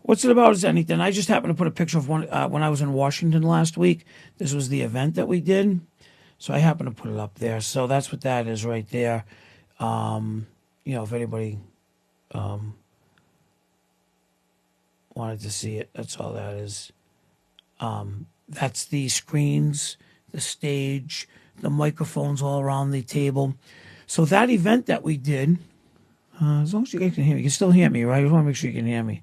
What's it about is anything. I just happened to put a picture of one when I was in Washington last week. This was the event that we did. So I happened to put it up there. So that's what that is right there. If anybody wanted to see it, that's all that is. That's the screens, the stage, the microphones all around the table. So that event that we did, as long as you guys can hear me, you can still hear me, right? I just want to make sure you can hear me.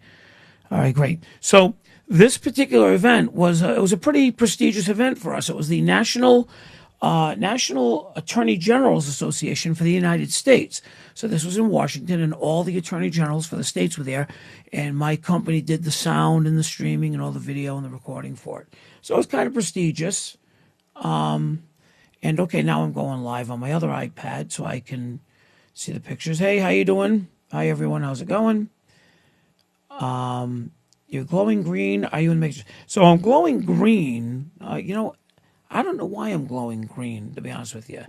All right, great. So this particular event was it was a pretty prestigious event for us. It was the National Attorney Generals Association for the United States. So this was in Washington, and all the attorney generals for the states were there. And my company did the sound and the streaming and all the video and the recording for it. So it was kind of prestigious. And okay, now I'm going live on my other iPad so I can see the pictures. Hey, how you doing? Hi, everyone. How's it going? You're glowing green. Are you in the mix? So I'm glowing green. I don't know why I'm glowing green, to be honest with you.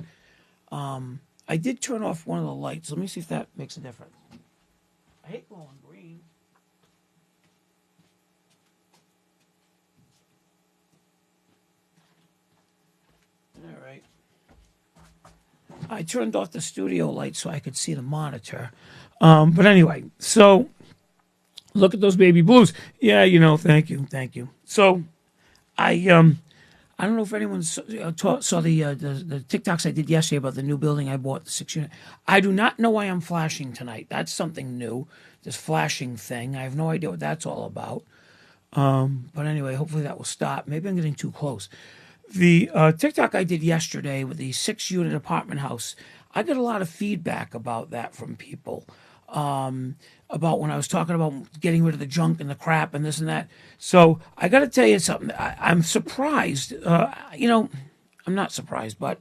I did turn off one of the lights. Let me see if that makes a difference. I hate glowing green. All right. I turned off the studio light so I could see the monitor. But anyway, so look at those baby blues. Yeah, thank you. So I don't know if anyone saw the TikToks I did yesterday about the new building I bought, the 6-unit. I do not know why I'm flashing tonight. That's something new, this flashing thing. I have no idea what that's all about. But anyway, hopefully that will stop. Maybe I'm getting too close. The TikTok I did yesterday with the 6-unit apartment house, I got a lot of feedback about that from people. About when I was talking about getting rid of the junk and the crap and this and that. So I got to tell you something. I'm surprised. I'm not surprised, but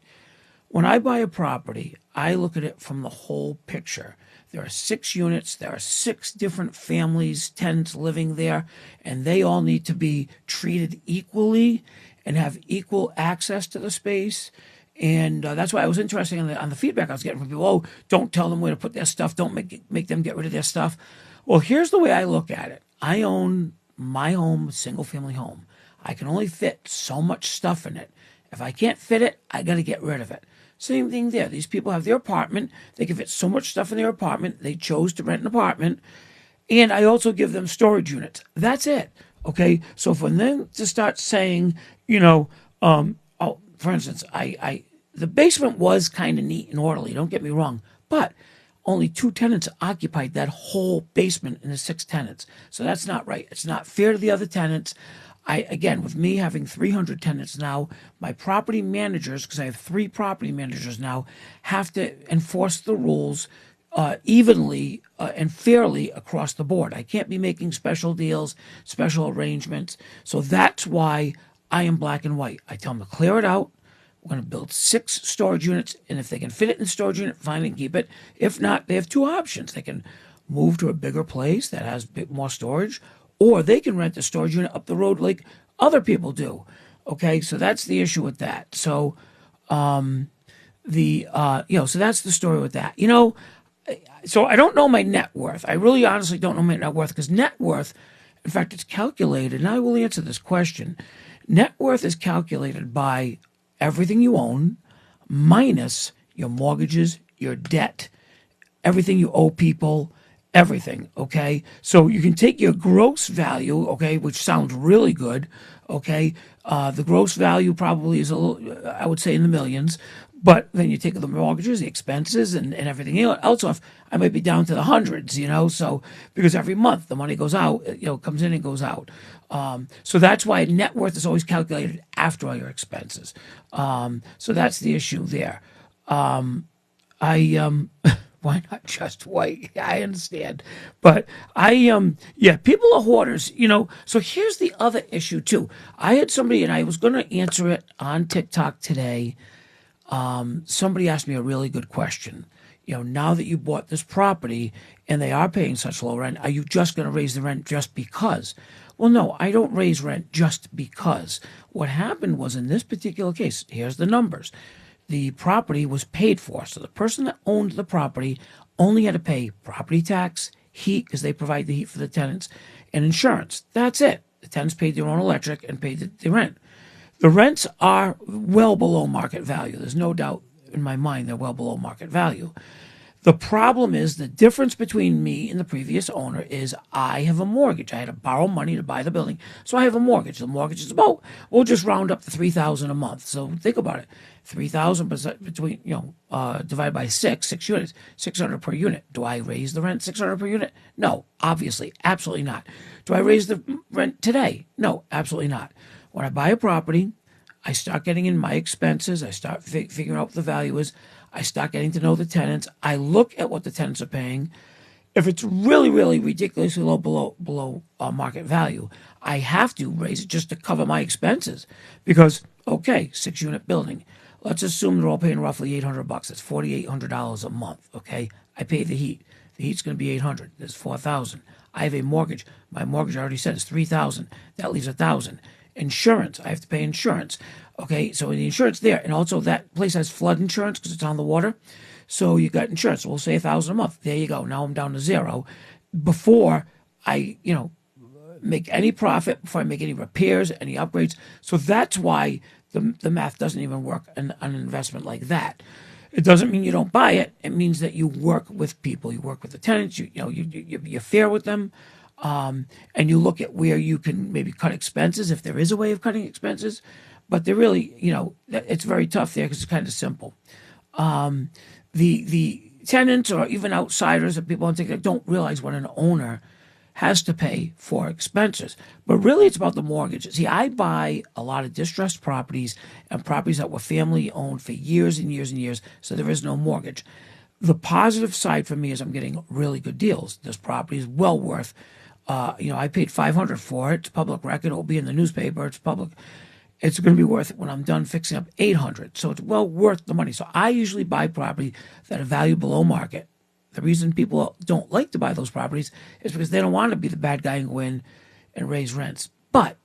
when I buy a property, I look at it from the whole picture. There are 6 units. There are 6 different families, tenants living there, and they all need to be treated equally and have equal access to the space. And that's why I was interested on the feedback I was getting from people. Oh, don't tell them where to put their stuff. Don't make them get rid of their stuff. Well, here's the way I look at it. I own my home, a single-family home. I can only fit so much stuff in it. If I can't fit it, I got to get rid of it. Same thing there. These people have their apartment. They can fit so much stuff in their apartment. They chose to rent an apartment. And I also give them storage units. That's it. Okay? So for them to start saying, for instance, the basement was kind of neat and orderly, don't get me wrong, but only 2 tenants occupied that whole basement in the 6 tenants. So that's not right. It's not fair to the other tenants. Again, with me having 300 tenants now, my property managers, because I have 3 property managers now, have to enforce the rules evenly and fairly across the board. I can't be making special deals, special arrangements. So that's why I am black and white. I tell them to clear it out. We're going to build 6 storage units, and if they can fit it in the storage unit, fine and keep it. If not, they have 2 options. They can move to a bigger place that has a bit more storage, or they can rent the storage unit up the road like other people do. Okay, so that's the issue with that. So, so that's the story with that. So I don't know my net worth. I really honestly don't know my net worth, because net worth, in fact, it's calculated, and I will answer this question. Net worth is calculated by everything you own minus your mortgages, your debt, everything you owe people, everything, okay? So you can take your gross value, okay, which sounds really good, okay? The gross value probably is a little, I would say, in the millions, but then you take the mortgages, the expenses, and everything else off, I might be down to the hundreds, so because every month the money goes out, comes in and goes out. So that's why net worth is always calculated after all your expenses. So that's the issue there. Why not just white? I understand. But people are hoarders, So here's the other issue too. I had somebody, and I was going to answer it on TikTok today. Somebody asked me a really good question. Now that you bought this property and they are paying such low rent, are you just going to raise the rent just because? Well, no, I don't raise rent just because. What happened was, in this particular case, here's the numbers. The property was paid for. So the person that owned the property only had to pay property tax, heat because they provide the heat for the tenants, and insurance. That's it. The tenants paid their own electric and paid the rent. The rents are well below market value. There's no doubt in my mind they're well below market value. The problem is the difference between me and the previous owner is I have a mortgage. I had to borrow money to buy the building, so I have a mortgage. The mortgage is about, we'll just round up to $3,000 a month. So think about it, 3,000 between divided by six units, 600 per unit. Do I raise the rent 600 per unit? No, obviously, absolutely not. Do I raise the rent today? No, absolutely not. When I buy a property, I start getting in my expenses. I start figuring out what the value is. I start getting to know the tenants. I look at what the tenants are paying. If it's really, really ridiculously low below market value, I have to raise it just to cover my expenses. Because, okay, 6-unit building. Let's assume they're all paying roughly $800. That's $4,800 a month, okay? I pay the heat. The heat's going to be $800. There's $4,000. I have a mortgage. My mortgage, I already said, is $3,000. That leaves $1,000. Insurance, I have to pay insurance. Okay, so the insurance there, and also that place has flood insurance because it's on the water. So you got insurance. We'll say $1,000 a month. There you go. Now I'm down to zero. Before I, make any profit, before I make any repairs, any upgrades. So that's why the math doesn't even work on an investment like that. It doesn't mean you don't buy it. It means that you work with people. You work with the tenants. You're fair with them. And you look at where you can maybe cut expenses, if there is a way of cutting expenses. But they're really, it's very tough there because it's kind of simple. The tenants or even outsiders that people don't realize what an owner has to pay for expenses. But really, it's about the mortgage. See, I buy a lot of distressed properties and properties that were family owned for years and years and years, so there is no mortgage. The positive side for me is I'm getting really good deals. This property is well worth. I paid $500 for it. It's public record. It'll be in the newspaper. It's public. It's going to be worth it when I'm done fixing up $800. So it's well worth the money. So I usually buy property that are valued below market. The reason people don't like to buy those properties is because they don't want to be the bad guy and go in and raise rents. But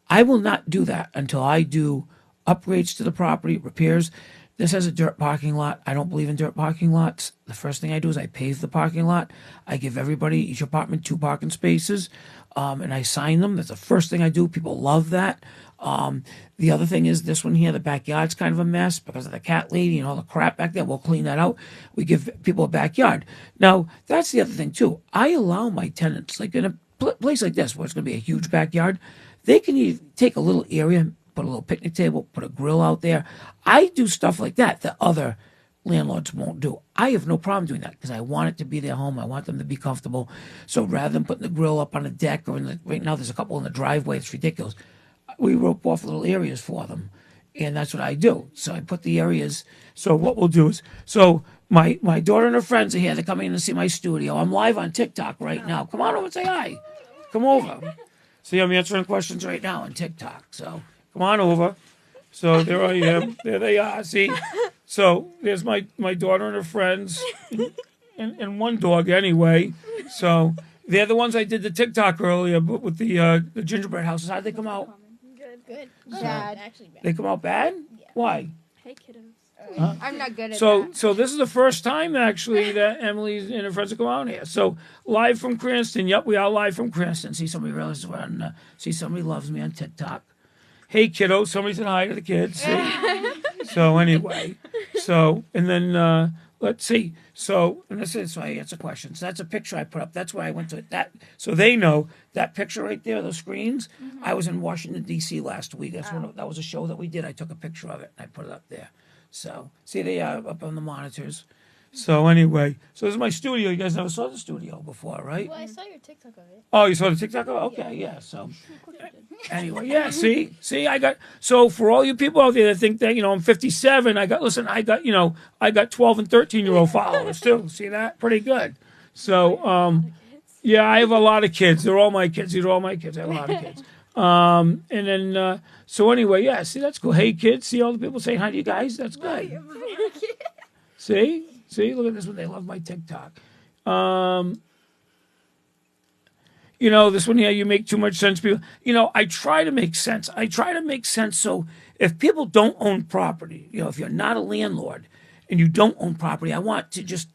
I will not do that until I do upgrades to the property, repairs. This has a dirt parking lot. I don't believe in dirt parking lots. The first thing I do is I pave the parking lot. I give everybody, each apartment, 2 parking spaces, and I sign them. That's the first thing I do. People love that. The other thing is this one here, the backyard's kind of a mess because of the cat lady and all the crap back there. We'll clean that out. We give people a backyard. Now, that's the other thing, too. I allow my tenants, like in a place like this where it's going to be a huge backyard, they can even take a little area, put a little picnic table, put a grill out there. I do stuff like that other landlords won't do. I have no problem doing that because I want it to be their home. I want them to be comfortable. So rather than putting the grill up on a deck or right now there's a couple in the driveway, it's ridiculous. We rope off little areas for them, and that's what I do. So I put the areas. So what we'll do is, so my daughter and her friends are here. They're coming in to see my studio. I'm live on TikTok right now. Come on over and say hi. Come over. See, I'm answering questions right now on TikTok. So come on over. So there I am. There they are. See? So there's my daughter and her friends and one dog anyway. So they're the ones I did the TikTok earlier but with the gingerbread houses. How'd they come out? Good. Bad. Actually bad. They come out bad? Yeah. Why? Hey, kiddos. I'm not good at So this is the first time actually that Emily and her friends have come out here. So live from Cranston. Yep, we are live from Cranston. See, somebody realizes we're on. See, somebody loves me on TikTok. Hey, kiddo. Somebody said hi to the kids. See? So anyway, and then let's see. So and this is so I answer questions. That's a picture I put up. That's why I went to that. So they know that picture right there, those screens. Mm-hmm. I was in Washington D.C. last week. That was a show that we did. I took a picture of it and I put it up there. So see, they are up on the monitors. So anyway, so this is my studio. You guys never saw the studio before, right? Well, I saw your TikTok of it. Oh, you saw the TikTok? Okay, yeah. So anyway, yeah. See, I got. So for all you people out there that think that I'm 57, I got 12 and 13-year-old followers too. See that? Pretty good. So yeah, I have a lot of kids. They're all my kids. These are all my kids. I have a lot of kids. And then so anyway, yeah. See, that's cool. Hey, kids. See all the people saying hi to you guys. That's good. See, look at this one. They love my TikTok. This one here, you make too much sense. People, I try to make sense. So if people don't own property, if you're not a landlord and you don't own property, I want to just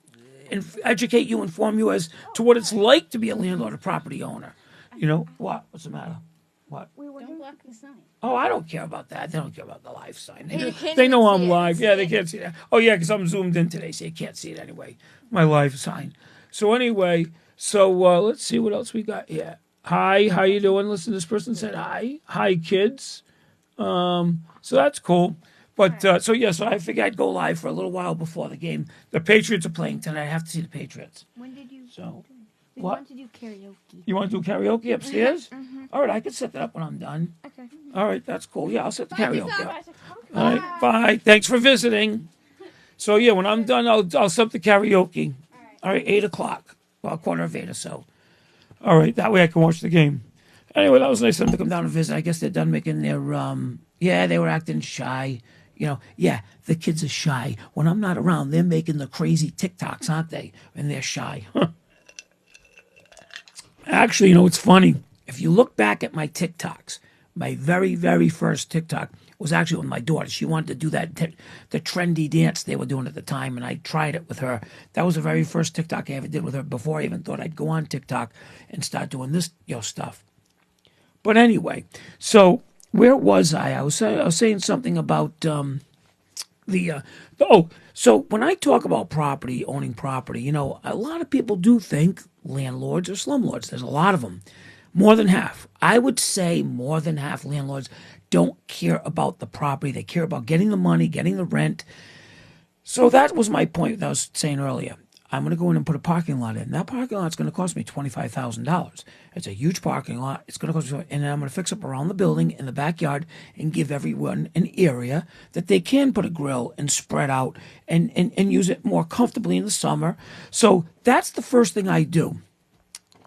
educate you, inform you as to what it's like to be a landlord or property owner. You know what? What's the matter? What? Don't block the sign. Oh, I don't care about that. They don't care about the live sign. You can't They even know see I'm it. live. Yeah, they can't see that. Oh, yeah, because I'm zoomed in today, so you can't see it anyway. My live sign. So anyway, let's see what else we got here. Hi, how you doing? Listen, this person said hi. Hi, kids. So that's cool. But so I figured I'd go live for a little while before the game. The Patriots are playing tonight. I have to see the Patriots. When did you? So We what? want to do karaoke. You want to do karaoke upstairs? All right, I can set that up when I'm done. Okay. All right, that's cool. Yeah, I'll set the karaoke up. Bye. All right, bye. Thanks for visiting. So yeah, when I'm done, I'll set the karaoke. All right, 8:00. Well, 7:15 or so. All right, that way I can watch the game. Anyway, that was nice of them to come down and visit. I guess they're done making their they were acting shy. The kids are shy. When I'm not around, they're making the crazy TikToks, aren't they? And they're shy. Actually, it's funny. If you look back at my TikToks, my very, very first TikTok was actually with my daughter. She wanted to do the trendy dance they were doing at the time, and I tried it with her. That was the very first TikTok I ever did with her before I even thought I'd go on TikTok and start doing this stuff. But anyway, so where was I? I was saying something about so when I talk about owning property, a lot of people do think landlords are slumlords. There's a lot of them. More than half. I would say more than half landlords don't care about the property. They care about getting the money, getting the rent. So that was my point that I was saying earlier. I'm going to go in and put a parking lot in. That parking lot's going to cost me $25,000. It's a huge parking lot. It's going to cost me, and then I'm going to fix up around the building in the backyard and give everyone an area that they can put a grill and spread out and use it more comfortably in the summer. So that's the first thing I do.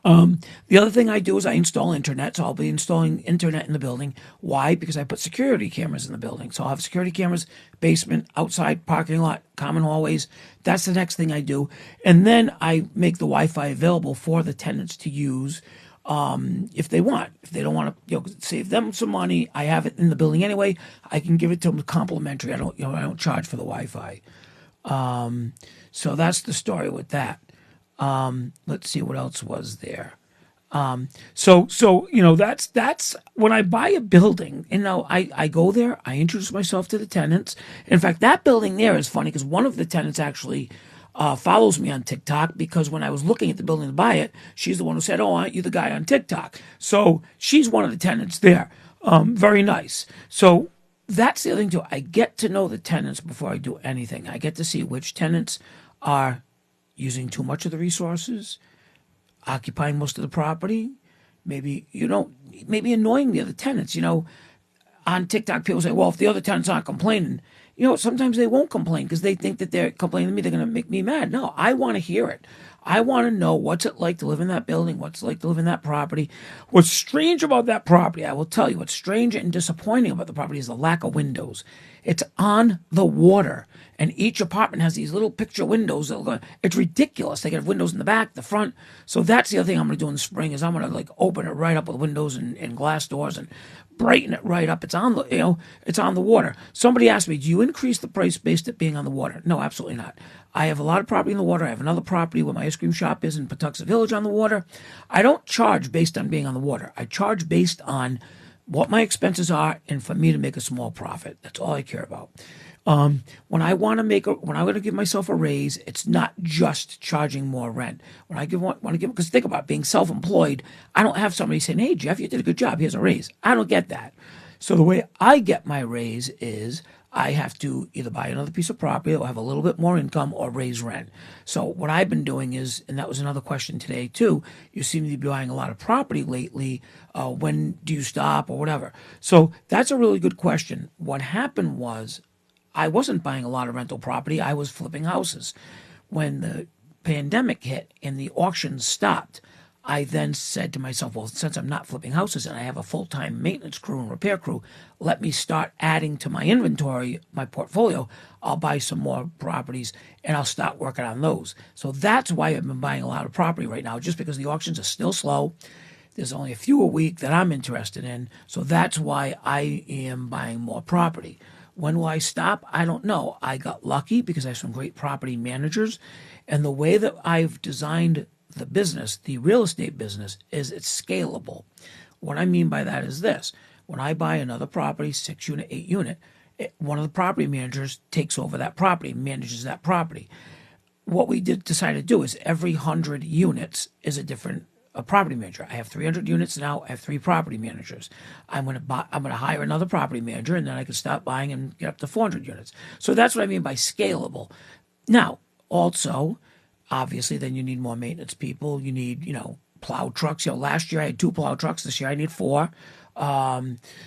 The other thing I do is I install internet, so I'll be installing internet in the building. Why? Because I put security cameras in the building. So I'll have security cameras, basement, outside, parking lot, common hallways. That's the next thing I do. And then I make the Wi-Fi available for the tenants to use if they want. If they don't want to save them some money, I have it in the building anyway. I can give it to them complimentary. I don't charge for the Wi-Fi. So that's the story with that. Let's see what else was there. That's when I buy a building, I go there, I introduce myself to the tenants. In fact, that building there is funny because one of the tenants actually follows me on TikTok because when I was looking at the building to buy it, she's the one who said, "Oh, aren't you the guy on TikTok?" So she's one of the tenants there. Very nice. So that's the other thing too. I get to know the tenants before I do anything. I get to see which tenants are using too much of the resources, occupying most of the property, maybe annoying the other tenants. On TikTok, people say, well, if the other tenants aren't complaining, sometimes they won't complain because they think that they're complaining to me, they're going to make me mad. No, I want to hear it. I want to know what's it like to live in that building, what's it like to live in that property. What's strange about that property, I will tell you, what's strange and disappointing about the property is the lack of windows. It's on the water, and each apartment has these little picture windows. It's ridiculous. They have windows in the back, the front. So that's the other thing I'm going to do in the spring is I'm going to open it right up with windows and glass doors and brighten it right up. It's on the water. Somebody asked me, do you increase the price based on it being on the water? No, absolutely not. I have a lot of property in the water. I have another property where my ice cream shop is in Patuxent Village on the water. I don't charge based on being on the water. I charge based on what my expenses are and for me to make a small profit. That's all I care about. When I want to give myself a raise, it's not just charging more rent. Because think about it, being self-employed, I don't have somebody saying, "Hey, Jeff, you did a good job. Here's a raise." I don't get that. So the way I get my raise is I have to either buy another piece of property or have a little bit more income or raise rent. So what I've been doing is, and that was another question today too, you seem to be buying a lot of property lately. When do you stop or whatever? So that's a really good question. What happened was I wasn't buying a lot of rental property. I was flipping houses. When the pandemic hit and the auctions stopped, I then said to myself, well, since I'm not flipping houses and I have a full-time maintenance crew and repair crew, let me start adding to my inventory, my portfolio. I'll buy some more properties and I'll start working on those. So that's why I've been buying a lot of property right now, just because the auctions are still slow. There's only a few a week that I'm interested in. So that's why I am buying more property. When will I stop? I don't know. I got lucky because I have some great property managers And the way that I've designed the business, the real estate business, is it's scalable. What I mean by that is this. When I buy another property, 6 unit, 8 unit, one of the property managers takes over that property, manages that property. What we decide to do is every 100 units is a different property manager. I have 300 units now. I have 3 property managers. I'm going to hire another property manager, and then I can stop buying and get up to 400 units. So that's what I mean by scalable. Now, also, obviously, then you need more maintenance people. You need, plow trucks. Last year I had 2 plow trucks. This year I need 4.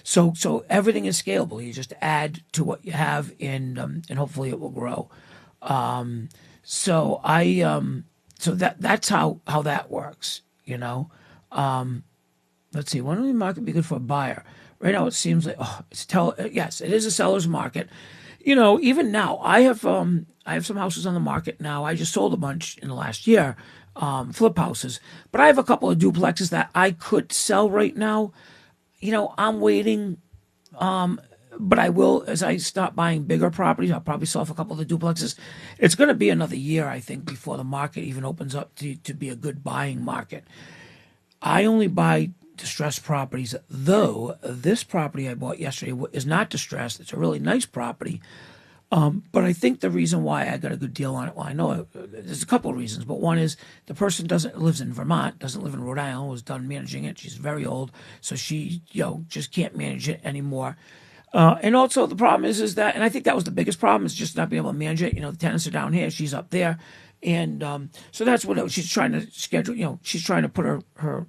So everything is scalable. You just add to what you have, and hopefully it will grow. So that's how that works. Let's see. When will the market be good for a buyer? Right now it seems like yes, it is a seller's market. Even now I have some houses on the market now. I just sold a bunch in the last year, flip houses, but I have a couple of duplexes that I could sell right now. I'm waiting, but I will, as I start buying bigger properties, I'll probably sell off a couple of the duplexes. It's going to be another year, I think, before the market even opens up to be a good buying market. I only buy distressed properties, though this property I bought yesterday is not distressed. It's a really nice property. But I think the reason why I got a good deal on it, well, I know there's a couple of reasons, but one is the person lives in Vermont, doesn't live in Rhode Island, was done managing it. She's very old, so she, just can't manage it anymore. And also the problem is that, and I think that was the biggest problem, is just not being able to manage it. The tenants are down here, she's up there. And so that's what she's trying to schedule, she's trying to put her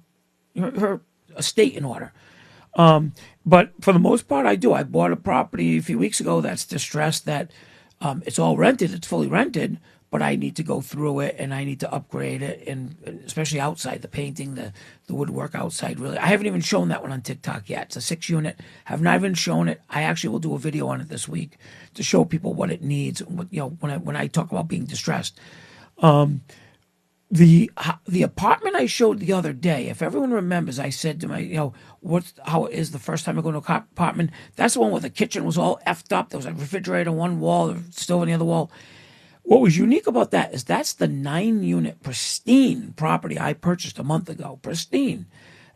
estate in order. But for the most part, I do. I bought a property a few weeks ago that's distressed, that it's all rented, it's fully rented, but I need to go through it and I need to upgrade it, and especially outside, the painting, the woodwork outside. Really, I haven't even shown that one on TikTok yet. It's a 6 unit. Have not even shown it. I actually will do a video on it this week to show people what it needs. When I talk about being distressed. The apartment I showed the other day, if everyone remembers, I said to my, how it is the first time I go to an apartment. That's the one where the kitchen was all effed up. There was a refrigerator on one wall, a stove on the other wall. What was unique about that is that's the 9-unit pristine property I purchased a month ago. Pristine.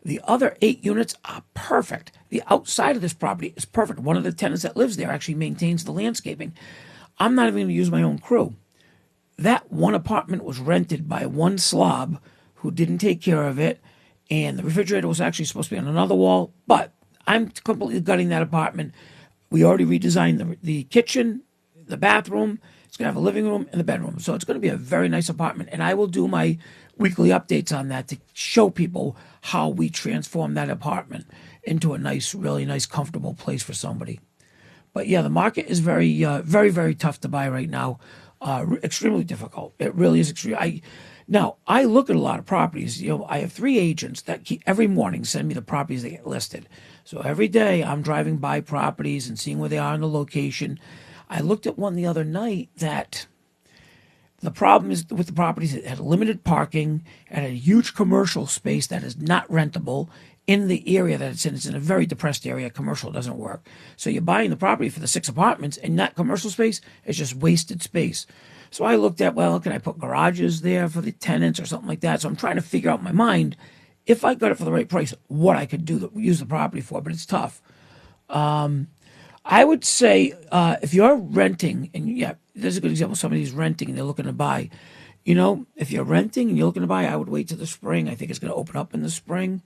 The other 8 units are perfect. The outside of this property is perfect. One of the tenants that lives there actually maintains the landscaping. I'm not even going to use my own crew. That one apartment was rented by one slob who didn't take care of it, and the refrigerator was actually supposed to be on another wall, but I'm completely gutting that apartment. We already redesigned the kitchen, the bathroom. It's going to have a living room and the bedroom. So it's going to be a very nice apartment, and I will do my weekly updates on that to show people how we transform that apartment into a nice, really nice, comfortable place for somebody. But yeah, the market is very, very, very tough to buy right now. Extremely difficult. It really is extreme. I look at a lot of properties. I have 3 agents that every morning send me the properties that get listed. So every day I'm driving by properties and seeing where they are in the location. I looked at one the other night that the problem is with the properties, it had limited parking and a huge commercial space that is not rentable in the area that it's in. It's in a very depressed area. Commercial doesn't work. So you're buying the property for the 6 apartments, and that commercial space is just wasted space. So I looked at, can I put garages there for the tenants or something like that? So I'm trying to figure out in my mind, if I got it for the right price, what I could use the property for, but it's tough. I would say if you're renting, and there's a good example. Somebody's renting and they're looking to buy. If you're renting and you're looking to buy, I would wait till the spring. I think it's going to open up in the spring.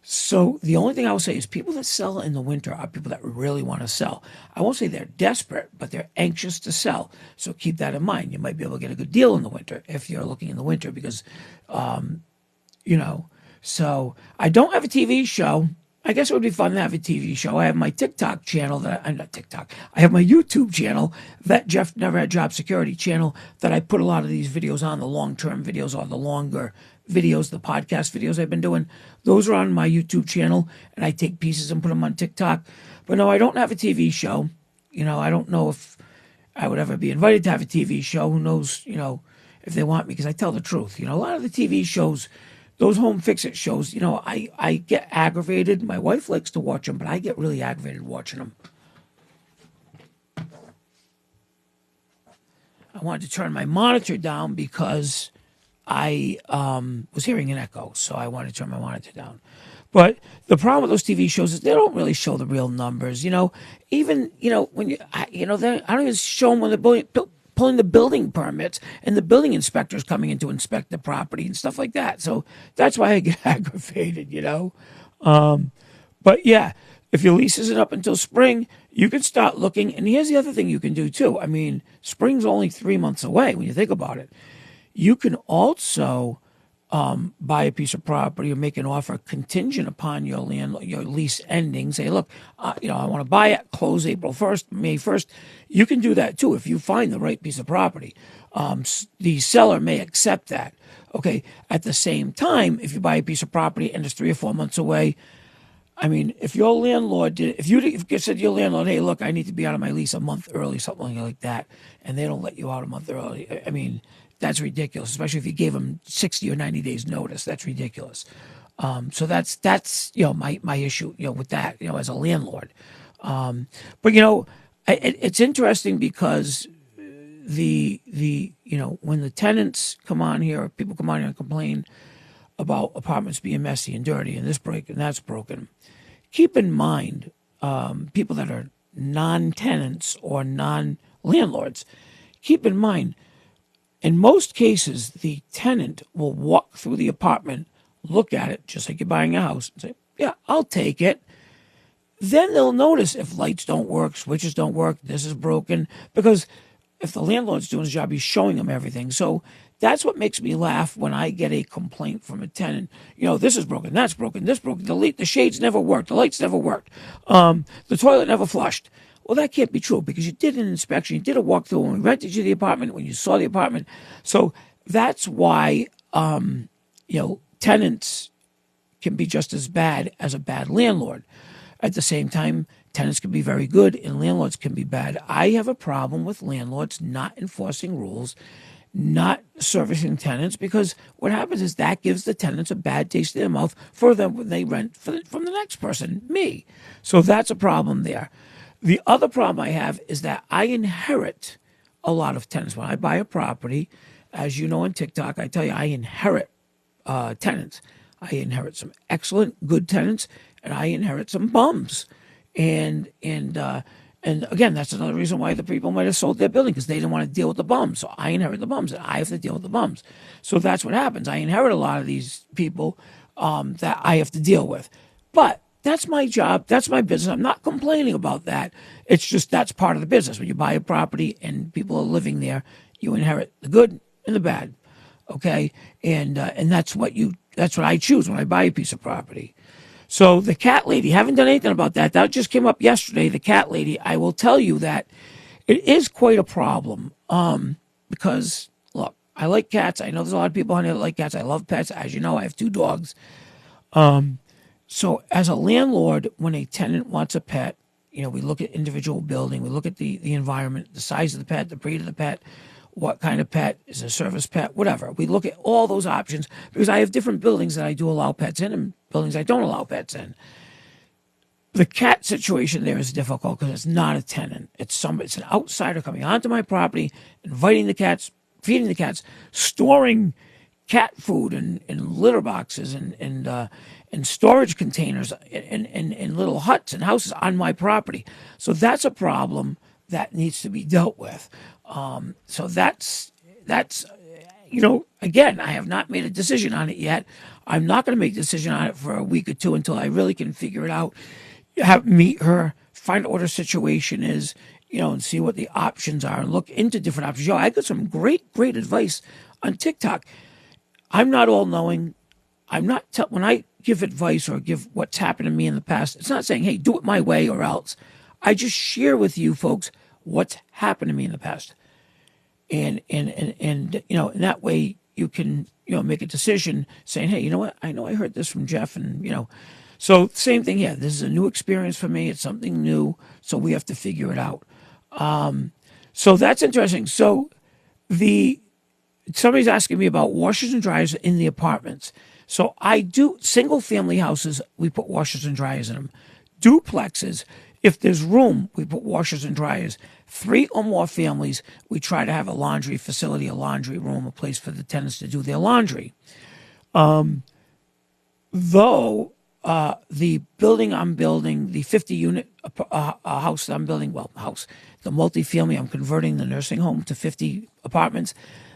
So the only thing I will say is people that sell in the winter are people that really want to sell. I won't say they're desperate, but they're anxious to sell. So keep that in mind. You might be able to get a good deal in the winter if you're looking in the winter because, so I don't have a TV show. I guess it would be fun to have a TV show. I have my TikTok channel I'm not TikTok. I have my YouTube channel, that Jeff Never Had Job Security channel, that I put a lot of these videos on, the long-term videos or the longer videos, the podcast videos I've been doing. Those are on my YouTube channel, and I take pieces and put them on TikTok. But no, I don't have a TV show. I don't know if I would ever be invited to have a TV show. Who knows, if they want me, because I tell the truth. A lot of the TV shows, those home fix-it shows, I get aggravated. My wife likes to watch them, but I get really aggravated watching them. I wanted to turn my monitor down because I was hearing an echo, so I wanted to turn my monitor down. But the problem with those TV shows is they don't really show the real numbers. Even when I don't even show them when they're pulling the building permits and the building inspectors coming in to inspect the property and stuff like that. So that's why I get aggravated. But yeah, if your lease isn't up until spring, you can start looking. And here's the other thing you can do too. I mean, spring's only 3 months away when you think about it. You can also buy a piece of property or make an offer contingent upon your lease ending. Say, look, I want to buy it, close April 1st, May 1st. You can do that too if you find the right piece of property. The seller may accept that. Okay. At the same time, if you buy a piece of property and it's 3 or 4 months away, I mean, if your landlord if you said to your landlord, hey, look, I need to be out of my lease a month early, something like that, and they don't let you out a month early, I mean, that's ridiculous, especially if you gave them 60 or 90 days notice. That's ridiculous. So that's my issue, with that, as a landlord. But it's interesting because when the tenants come on here, or people come on here and complain about apartments being messy and dirty and this break and that's broken, keep in mind, people that are non-tenants or non-landlords, keep in mind, in most cases, the tenant will walk through the apartment, look at it, just like you're buying a house, and say, yeah, I'll take it. Then they'll notice if lights don't work, switches don't work, this is broken. Because if the landlord's doing his job, he's showing them everything. So that's what makes me laugh when I get a complaint from a tenant. This is broken, that's broken, this broken, the shades never worked, the lights never worked, the toilet never flushed. Well, that can't be true because you did an inspection, you did a walkthrough when we rented you the apartment, when you saw the apartment. So that's why, tenants can be just as bad as a bad landlord. At the same time, tenants can be very good and landlords can be bad. I have a problem with landlords not enforcing rules, not servicing tenants, because what happens is that gives the tenants a bad taste in their mouth for them when they rent from the next person, me. So that's a problem there. The other problem I have is that I inherit a lot of tenants. When I buy a property, as you know on TikTok, I tell you I inherit tenants. I inherit some excellent, good tenants, and I inherit some bums. And again, that's another reason why the people might have sold their building, because they didn't want to deal with the bums. So I inherit the bums, and I have to deal with the bums. So that's what happens. I inherit a lot of these people that I have to deal with. But that's my job. That's my business. I'm not complaining about that. It's just that's part of the business. When you buy a property and people are living there, you inherit the good and the bad. Okay, and that's what I choose when I buy a piece of property. So the cat lady, haven't done anything about that. That just came up yesterday. The cat lady. I will tell you that it is quite a problem. Because look, I like cats. I know there's a lot of people on here that like cats. I love pets. As you know, I have 2 dogs. So as a landlord, when a tenant wants a pet, we look at individual building, we look at the environment, the size of the pet, the breed of the pet, what kind of pet, is a service pet, whatever. We look at all those options because I have different buildings that I do allow pets in and buildings I don't allow pets in. The cat situation there is difficult because it's not a tenant. It's an outsider coming onto my property, inviting the cats, feeding the cats, storing cat food in litter boxes and storage containers in little huts and houses on my property. So that's a problem that needs to be dealt with. So that's again, I have not made a decision on it yet. I'm not going to make a decision on it for a week or 2 until I really can figure it out, meet her, find out what her situation is, and see what the options are and look into different options. I got some great advice on TikTok. I'm not all knowing. When I give advice or give what's happened to me in the past, it's not saying, hey, do it my way or else. I just share with you folks what's happened to me in the past. And in that way you can, make a decision saying, hey, you know what? I know I heard this from Jeff and, so same thing here. This is a new experience for me. It's something new. So we have to figure it out. So that's interesting. So somebody's asking me about washers and dryers in the apartments. So I do single family houses. We put washers and dryers in them. duplexes, if there's room, we put washers and dryers. 3 or more families, we try to have a laundry facility, a laundry room, a place for the tenants to do their laundry. Though the building I'm building, the 50-unit house that I'm building, the multifamily, I'm converting the nursing home to 50 apartments,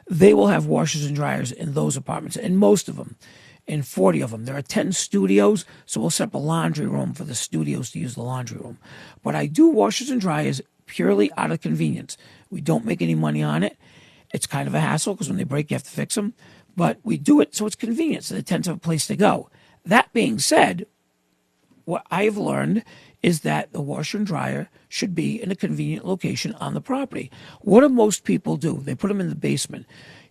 they will have washers and dryers in those apartments, in most of them, in 40 of them. There are 10 studios, so we'll set up a laundry room for the studios to use the laundry room. But I do washers and dryers purely out of convenience. We don't make any money on it. It's kind of a hassle because when they break, you have to fix them. But we do it so it's convenient, so the tenants have a place to go. That being said, what I've learned is that the washer and dryer should be in a convenient location on the property. What do most people do? They put them in the basement.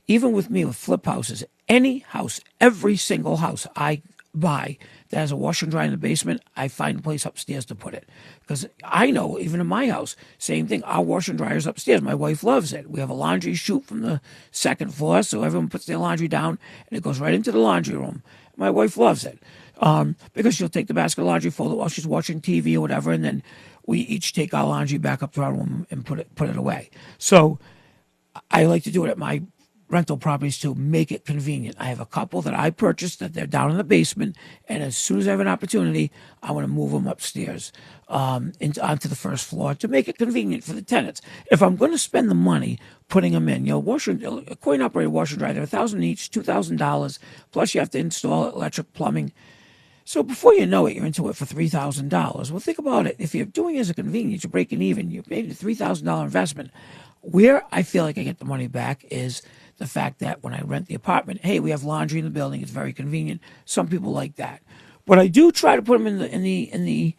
Even with me with flip houses, any house, every single house I buy that has a washer and dryer in the basement, I find a place upstairs to put it. Because I know, even in my house, same thing, our washer and dryer is upstairs. My wife loves it. We have a laundry chute from the 2nd floor, so everyone puts their laundry down, and it goes right into the laundry room. My wife loves it because she'll take the basket of laundry, fold it while she's watching TV or whatever, and then we each take our laundry back up to our room and put it away. So I like to do it at my rental properties to make it convenient. I have a couple that I purchased that they're down in the basement, and as soon as I have an opportunity, I want to move them upstairs onto the 1st floor to make it convenient for the tenants. If I'm going to spend the money putting them in, a coin-operated washer and dryer, they're $1,000 each, $2,000, plus you have to install electric, plumbing. So before you know it, you're into it for $3,000. Well, think about it. If you're doing it as a convenience, you're breaking even. You've made a $3,000 investment. Where I feel like I get the money back is the fact that when I rent the apartment, hey, we have laundry in the building. It's very convenient. Some people like that. But I do try to put them in the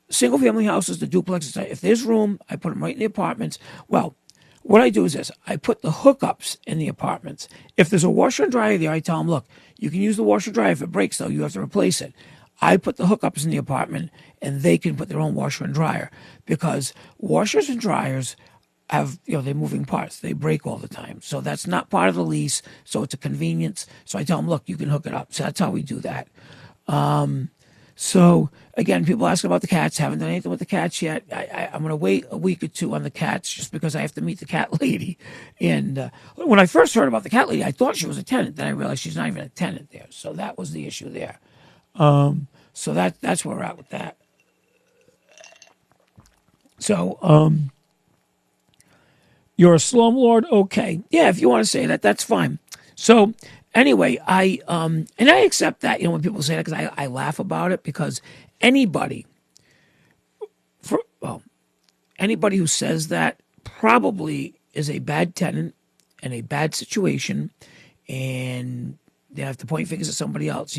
single-family houses, the duplexes. If there's room, I put them right in the apartments. Well, what I do is this. I put the hookups in the apartments. If there's a washer and dryer there, I tell them, look, you can use the washer and dryer. If it breaks, though, you have to replace it. I put the hookups in the apartment, and they can put their own washer and dryer because washers and dryers have, they're moving parts. They break all the time. So that's not part of the lease. So it's a convenience. So I tell them, look, you can hook it up. So that's how we do that. So again, people ask about the cats. Haven't done anything with the cats yet. I'm going to wait a week or two on the cats just because I have to meet the cat lady. And when I first heard about the cat lady, I thought she was a tenant. Then I realized she's not even a tenant there. So that was the issue there. So that's where we're at with that. So, you're a slumlord? Okay. Yeah, if you want to say that, that's fine. So anyway, I accept that, when people say that because I laugh about it because anybody who says that probably is a bad tenant in a bad situation and they have to point fingers at somebody else.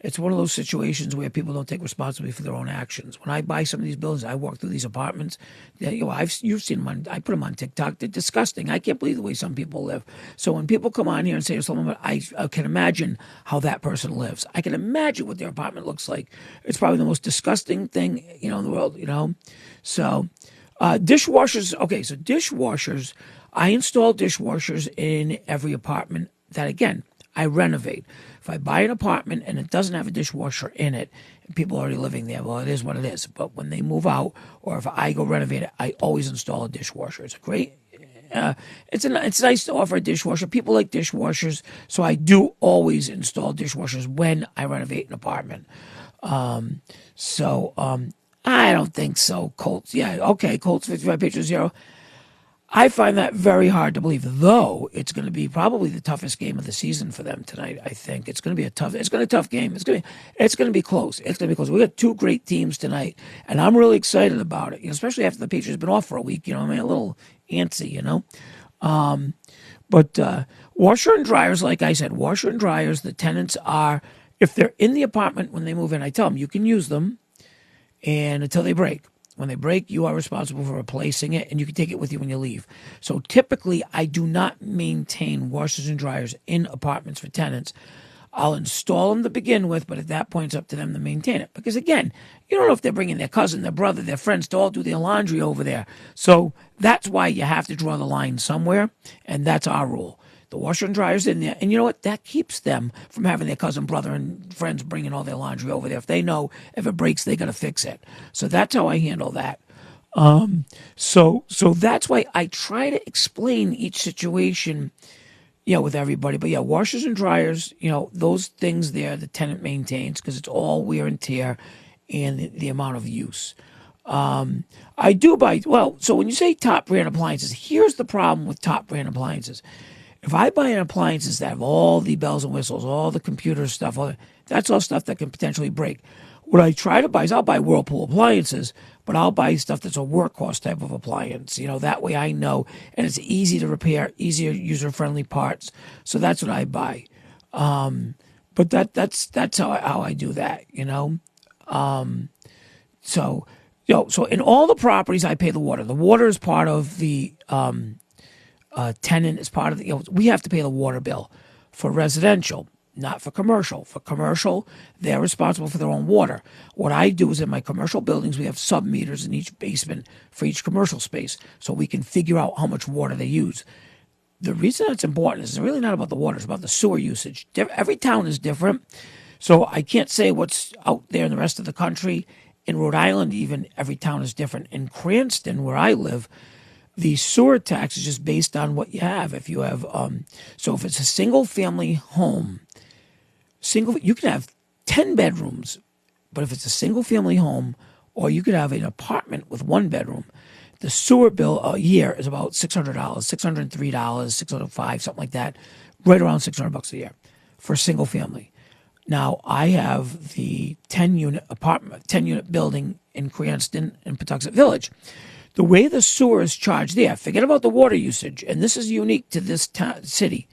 It's one of those situations where people don't take responsibility for their own actions. When I buy some of these buildings, I walk through these apartments. You've seen them. I put them on TikTok. They're disgusting. I can't believe the way some people live. So when people come on here and say something, I can imagine how that person lives. I can imagine what their apartment looks like. It's probably the most disgusting thing, in the world. So dishwashers. Okay, so dishwashers. I install dishwashers in every apartment that, again, I renovate. If I buy an apartment and it doesn't have a dishwasher in it, and people are already living there, well, it is what it is. But when they move out, or if I go renovate it, I always install a dishwasher. It's a great. It's nice to offer a dishwasher. People like dishwashers, so I do always install dishwashers when I renovate an apartment. I don't think so. Colts, yeah, okay. Colts 55 Patriots 0. I find that very hard to believe, though it's going to be probably the toughest game of the season for them tonight. I think it's going to be a tough game. It's going to be close. It's going to be close. We got two great teams tonight, and I'm really excited about it. Especially after the Patriots have been off for a week. A little antsy. But washer and dryers, like I said, washer and dryers. The tenants are, if they're in the apartment when they move in, I tell them you can use them, and until they break. When they break, you are responsible for replacing it, and you can take it with you when you leave. So typically, I do not maintain washers and dryers in apartments for tenants. I'll install them to begin with, but at that point, it's up to them to maintain it. Because again, you don't know if they're bringing their cousin, their brother, their friends to all do their laundry over there. So that's why you have to draw the line somewhere, and that's our rule. The washer and dryer's in there. And you know what? That keeps them from having their cousin, brother, and friends bringing all their laundry over there. If they know if it breaks, they got to fix it. So that's how I handle that. So that's why I try to explain each situation, with everybody. But washers and dryers, those things there, the tenant maintains because it's all wear and tear and the amount of use. I do buy, so when you say top brand appliances, here's the problem with top brand appliances. If I buy an appliances that have all the bells and whistles, all the computer stuff, that's all stuff that can potentially break. What I try to buy is I'll buy Whirlpool appliances, but I'll buy stuff that's a workhorse type of appliance. That way I know, and it's easy to repair, easier user-friendly parts. So that's what I buy. But that's how I do that. So in all the properties I pay the water. The water is part of the tenant. Is part of the. We have to pay the water bill for residential. Not for commercial. For commercial, they're responsible for their own water. What I do is in my commercial buildings, we have sub-meters in each basement for each commercial space so we can figure out how much water they use. The reason that's important is it's really not about the water. It's about the sewer usage. Every town is different, so I can't say what's out there in the rest of the country. In Rhode Island, even, every town is different. In Cranston, where I live, the sewer tax is just based on what you have. If you have, so if it's a single-family home, you can have 10 bedrooms, but if it's a single-family home, or you could have an apartment with one bedroom, the sewer bill a year is about $600, $603, $605, something like that, right around $600 a year for a single family. Now, I have the 10-unit building in Cranston in Patuxent Village. The way the sewer is charged there, forget about the water usage, and this is unique to this city.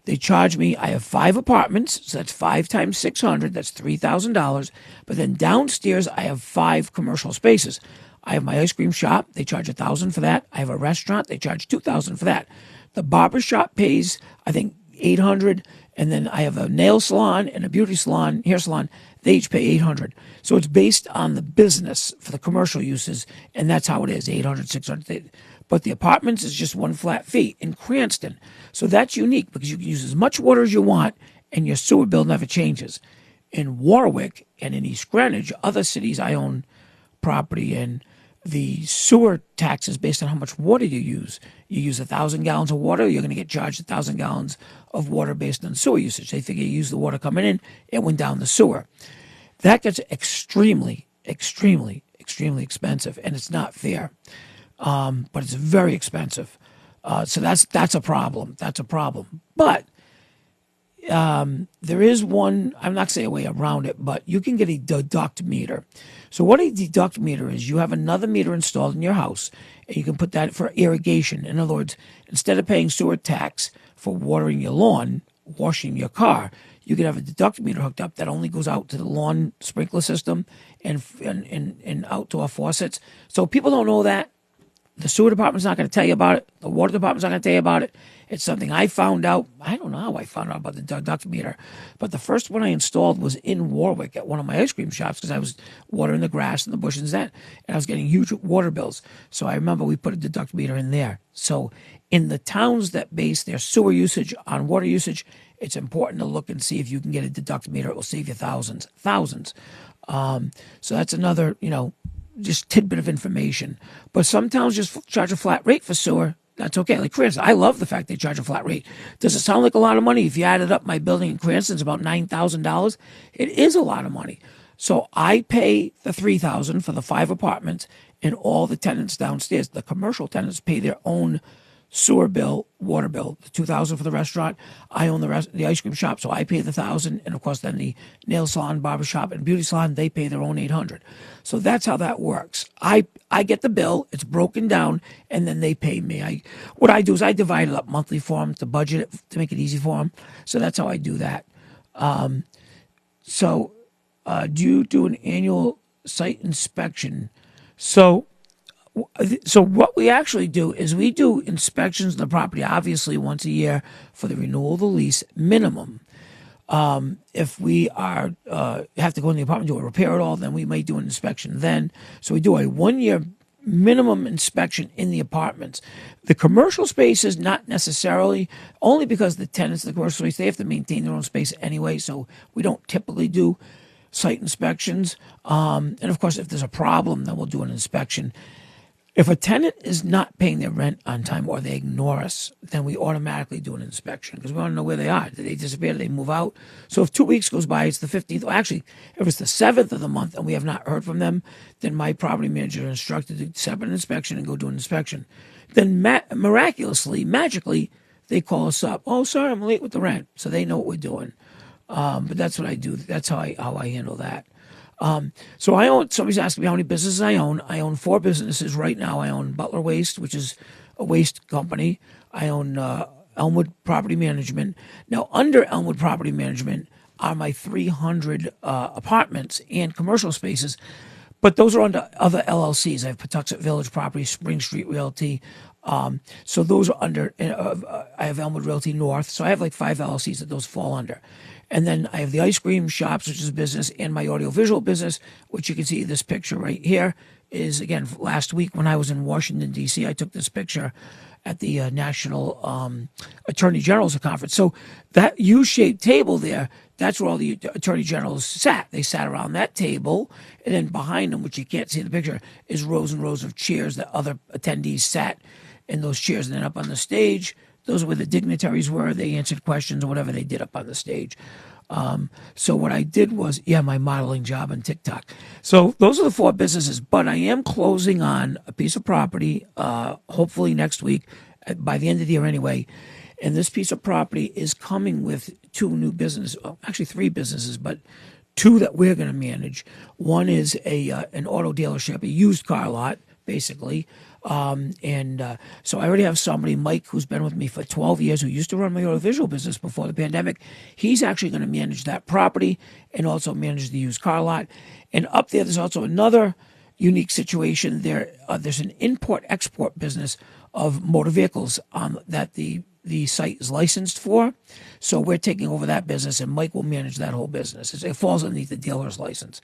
They charge me, I have 5 apartments, so that's 5 times 600, that's $3,000. But then downstairs, I have 5 commercial spaces. I have my ice cream shop, they charge $1,000 for that. I have a restaurant, they charge $2,000 for that. The barber shop pays, I think, $800, and then I have a nail salon and a beauty salon, hair salon, they each pay $800. So it's based on the business for the commercial uses, and that's how it is, $800, $600. But the apartments is just one flat fee in Cranston. So that's unique because you can use as much water as you want and your sewer bill never changes. In Warwick and in East Greenwich, other cities I own property in, the sewer tax is based on how much water you use. You use 1,000 gallons of water, you're going to get charged 1,000 gallons of water based on sewer usage. They figure you use the water coming in, it went down the sewer. That gets extremely, extremely, extremely expensive, and it's not fair. But it's very expensive. So that's a problem. That's a problem. But there is one, I'm not saying a way around it, but you can get a deduct meter. So what a deduct meter is, you have another meter installed in your house, and you can put that for irrigation. In other words, instead of paying sewer tax for watering your lawn, washing your car, you could have a deduct meter hooked up that only goes out to the lawn sprinkler system and out to our faucets. So people don't know that. The sewer department's not going to tell you about it. The water department's not going to tell you about it. It's something I found out. I don't know how I found out about the deduct meter, but the first one I installed was in Warwick at one of my ice cream shops because I was watering the grass and the bushes and I was getting huge water bills. So I remember we put a deduct meter in there. So in the towns that base their sewer usage on water usage, it's important to look and see if you can get a deduct meter. It will save you thousands. So that's another, just tidbit of information. But some towns just charge a flat rate for sewer. That's okay. Like Cranston, I love the fact they charge a flat rate. Does it sound like a lot of money? If you added up my building in Cranston, it's about $9,000. It is a lot of money. So I pay the $3,000 for the 5 apartments, and all the tenants downstairs, the commercial tenants, pay their own sewer bill, water bill, the $2,000 for the restaurant. I own the ice cream shop, so I pay the $1,000, and of course then the nail salon, barber shop, and beauty salon, they pay their own $800. So that's how that works. I get the bill, it's broken down, and then they pay me. What I do is I divide it up monthly for them to budget it to make it easy for them. So that's how I do that. Do you do an annual site inspection? So what we actually do is we do inspections of the property, obviously once a year for the renewal of the lease minimum. If we are have to go in the apartment, do a repair at all, then we might do an inspection then. So we do a 1-year minimum inspection in the apartments. The commercial spaces, not necessarily, only because the tenants of the commercial space, they have to maintain their own space anyway, so we don't typically do site inspections. And of course, if there's a problem, then we'll do an inspection. If a tenant is not paying their rent on time or they ignore us, then we automatically do an inspection because we want to know where they are. Did they disappear? Did they move out? So if 2 weeks goes by, it's the 15th. Well, actually, if it's the 7th of the month and we have not heard from them, then my property manager is instructed to set up an inspection and go do an inspection. Then miraculously, magically, they call us up. Oh, sorry, I'm late with the rent. So they know what we're doing. But that's what I do. That's how I handle that. So I own, somebody's asking me how many businesses I own. I own 4 businesses right now. I own Butler Waste, which is a waste company. I own Elmwood Property Management. Now, under Elmwood Property Management are my 300 apartments and commercial spaces, but those are under other LLCs. I have Patuxent Village Property, Spring Street Realty. So those are under, I have Elmwood Realty North. So I have like 5 LLCs that those fall under. And then I have the ice cream shops, which is a business, and my audiovisual business, which you can see this picture right here is, again, last week when I was in Washington, D.C., I took this picture at the National Attorney General's Conference. So that U-shaped table there, that's where all the Attorney Generals sat. They sat around that table, and then behind them, which you can't see in the picture, is rows and rows of chairs that other attendees sat in those chairs. And then up on the stage, those are where the dignitaries were. They answered questions or whatever they did up on the stage. So what I did was, my modeling job on TikTok. So those are the 4 businesses, but I am closing on a piece of property, hopefully next week, by the end of the year anyway. And this piece of property is coming with 2 new businesses, actually 3 businesses, but 2 that we're going to manage. One is an auto dealership, a used car lot, basically. So I already have somebody, Mike, who's been with me for 12 years, who used to run my audiovisual business before the pandemic. He's actually going to manage that property and also manage the used car lot. And up there's also another unique situation. There's an import-export business of motor vehicles that the site is licensed for. So we're taking over that business, and Mike will manage that whole business. It falls underneath the dealer's license.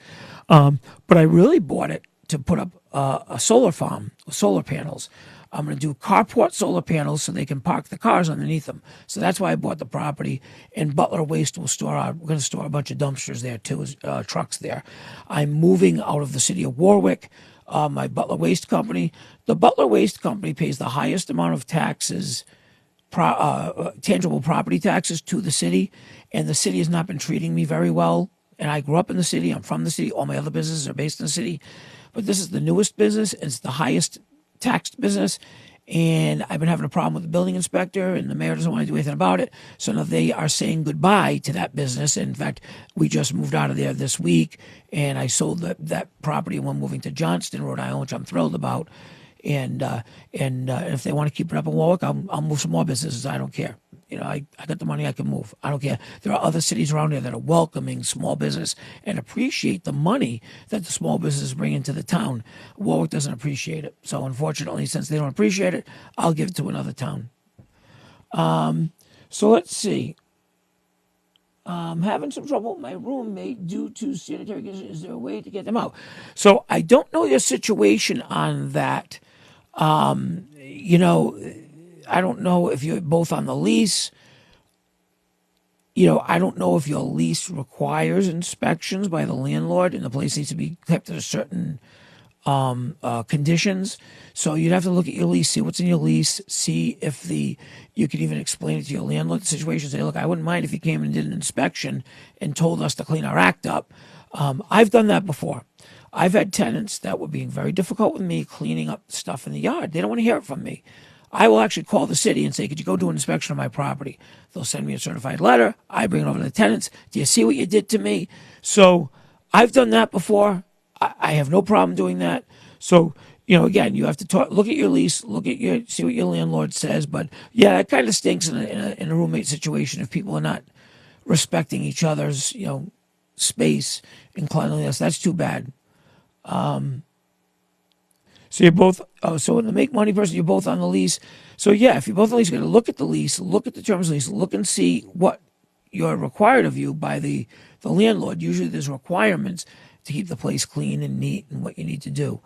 But I really bought it to put up a solar farm, solar panels. I'm going to do carport solar panels so they can park the cars underneath them. So that's why I bought the property. And Butler Waste will we're going to store a bunch of dumpsters there too, trucks there. I'm moving out of the city of Warwick, my Butler Waste Company. The Butler Waste Company pays the highest amount of taxes, tangible property taxes to the city. And the city has not been treating me very well. And I grew up in the city. I'm from the city. All my other businesses are based in the city. But this is the newest business. It's the highest taxed business. And I've been having a problem with the building inspector, and the mayor doesn't want to do anything about it. So now they are saying goodbye to that business. And in fact, we just moved out of there this week, and I sold that property, and we're moving to Johnston, Rhode Island, which I'm thrilled about. And if they want to keep it up in Warwick, I'll move some more businesses. I don't care. I got the money, I can move. I don't care. There are other cities around here that are welcoming small business and appreciate the money that the small businesses bring into the town. Warwick doesn't appreciate it. So unfortunately, since they don't appreciate it, I'll give it to another town. So let's see. I'm having some trouble with my roommate due to sanitary conditions. Is there a way to get them out? So I don't know your situation on that. I don't know if you're both on the lease. I don't know if your lease requires inspections by the landlord and the place needs to be kept at a certain conditions. So you'd have to look at your lease, see what's in your lease, see if you could even explain it to your landlord the situation. Say, look, I wouldn't mind if you came and did an inspection and told us to clean our act up. I've done that before. I've had tenants that were being very difficult with me cleaning up stuff in the yard. They don't want to hear it from me. I will actually call the city and say, could you go do an inspection of my property? They'll send me a certified letter. I bring it over to the tenants. Do you see what you did to me? So I've done that before. I have no problem doing that. So, again, you have to look at your lease, see what your landlord says. But yeah, it kind of stinks in a roommate situation if people are not respecting each other's, space and cleanliness. That's too bad. So you're both, so in the make money person, you're both on the lease. So yeah, if you're both on the lease, you're going to look at the lease, look at the terms of the lease, look and see what you're required of you by the landlord. Usually there's requirements to keep the place clean and neat and what you need to do.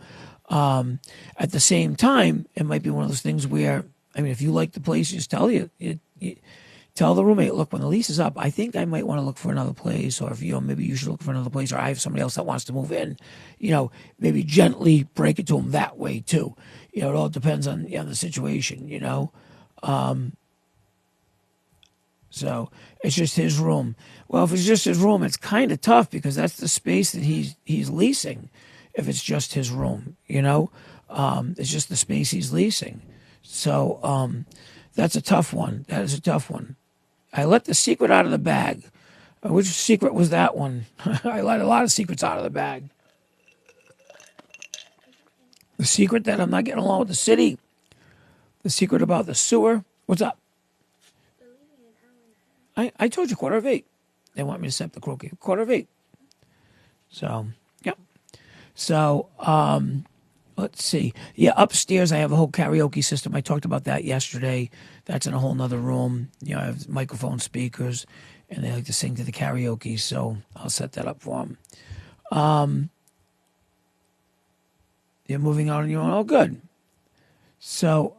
At the same time, it might be one of those things where, I mean, if you like the place, just tell the roommate, look, when the lease is up, I think I might want to look for another place, or if maybe you should look for another place, or I have somebody else that wants to move in. Maybe gently break it to them that way too. It all depends on the situation. So it's just his room. Well, if it's just his room, it's kind of tough because that's the space that he's leasing. If it's just his room, it's just the space he's leasing. So that's a tough one. That is a tough one. I let the secret out of the bag. Which secret was that one? I let a lot of secrets out of the bag. The secret that I'm not getting along with the city. The secret about the sewer. What's up? I told you 7:45. They want me to set up the croquet. 7:45. So, yeah. So, let's see. Yeah, upstairs I have a whole karaoke system. I talked about that yesterday. That's in a whole nother room. I have microphone speakers, and they like to sing to the karaoke, so I'll set that up for them. You're moving out on your own. Oh, good. So,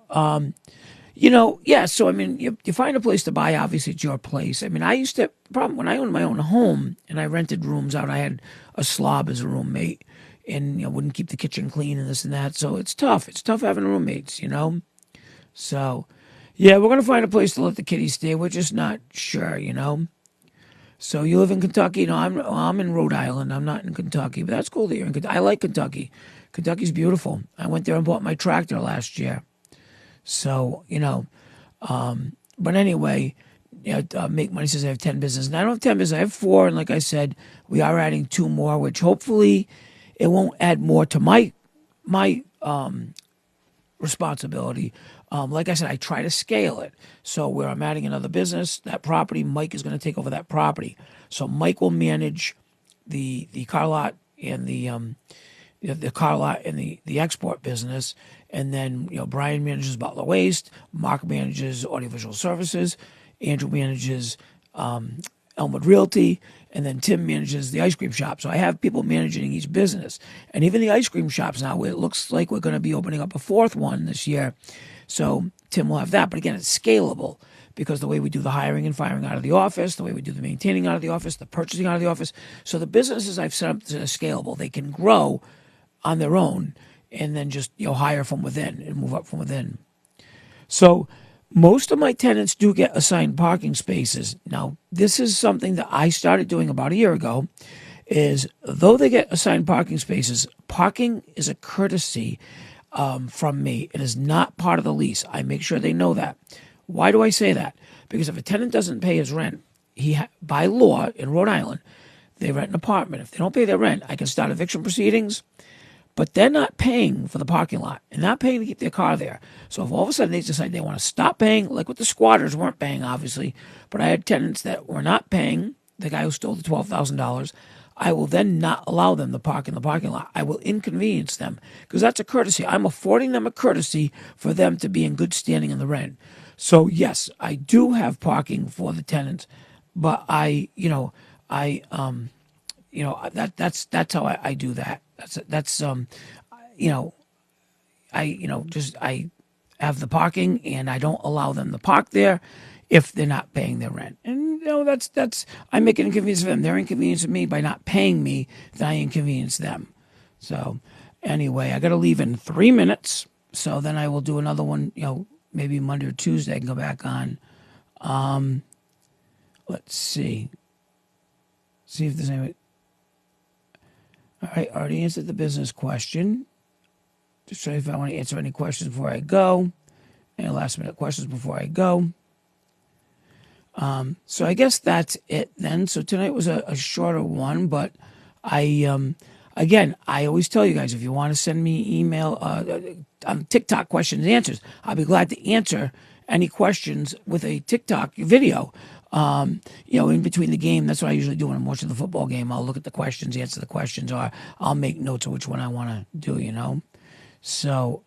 yeah, so, I mean, you find a place to buy, obviously it's your place. I mean, I used to, problem when I owned my own home and I rented rooms out, I had a slob as a roommate and, wouldn't keep the kitchen clean and this and that. So it's tough. It's tough having roommates, So, yeah, we're going to find a place to let the kiddies stay. We're just not sure, So you live in Kentucky? No, I'm in Rhode Island. I'm not in Kentucky, but that's cool that you're in Kentucky. I like Kentucky. Kentucky's beautiful. I went there and bought my tractor last year. So, but anyway, Make Money says I have 10 businesses. And I don't have 10 businesses. I have 4. And like I said, we are adding 2 more, which hopefully it won't add more to my responsibility. Like I said, I try to scale it. So where I'm adding another business, that property, Mike is going to take over that property. So Mike will manage the car lot and the car lot and the export business. And then, Brian manages Butler Waste, Mark manages Audiovisual Services, Andrew manages Elmwood Realty, and then Tim manages the ice cream shop. So I have people managing each business. And even the ice cream shops now, it looks like we're going to be opening up a 4th one this year. So Tim will have that. But again, it's scalable because the way we do the hiring and firing out of the office, the way we do the maintaining out of the office, the purchasing out of the office. So the businesses I've set up are scalable. They can grow on their own and then just hire from within and move up from within. So most of my tenants do get assigned parking spaces. Now, this is something that I started doing about a year ago, is though they get assigned parking spaces, parking is a courtesy from me. It is not part of the lease. I make sure they know that. Why do I say that? Because if a tenant doesn't pay his rent, by law in Rhode Island, they rent an apartment. If they don't pay their rent, I can start eviction proceedings. But they're not paying for the parking lot and not paying to keep their car there. So if all of a sudden they decide they want to stop paying, like what the squatters weren't paying, obviously, but I had tenants that were not paying, the guy who stole the $12,000, I will then not allow them to park in the parking lot. I will inconvenience them because that's a courtesy. I'm affording them a courtesy for them to be in good standing in the rent. So yes, I do have parking for the tenants, but that's how I do that. I have the parking and I don't allow them to park there if they're not paying their rent. And I make an inconvenience for them. They're inconveniencing me by not paying me, then I inconvenience them. So anyway, I got to leave in 3 minutes. So then I will do another one, maybe Monday or Tuesday I can go back on. Let's see. See if there's any. All right, already answered the business question. Just trying if I want to answer any questions before I go. Any last minute questions before I go. So I guess that's it then. So tonight was a shorter one, but I always tell you guys, if you want to send me email on TikTok questions and answers, I'll be glad to answer any questions with a TikTok video. In between the game, that's what I usually do when I'm watching the football game. I'll look at the questions, answer the questions, or I'll make notes of which one I want to do, So,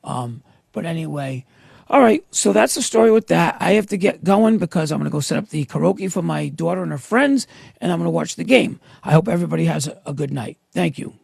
but anyway, all right. So that's the story with that. I have to get going because I'm going to go set up the karaoke for my daughter and her friends, and I'm going to watch the game. I hope everybody has a good night. Thank you.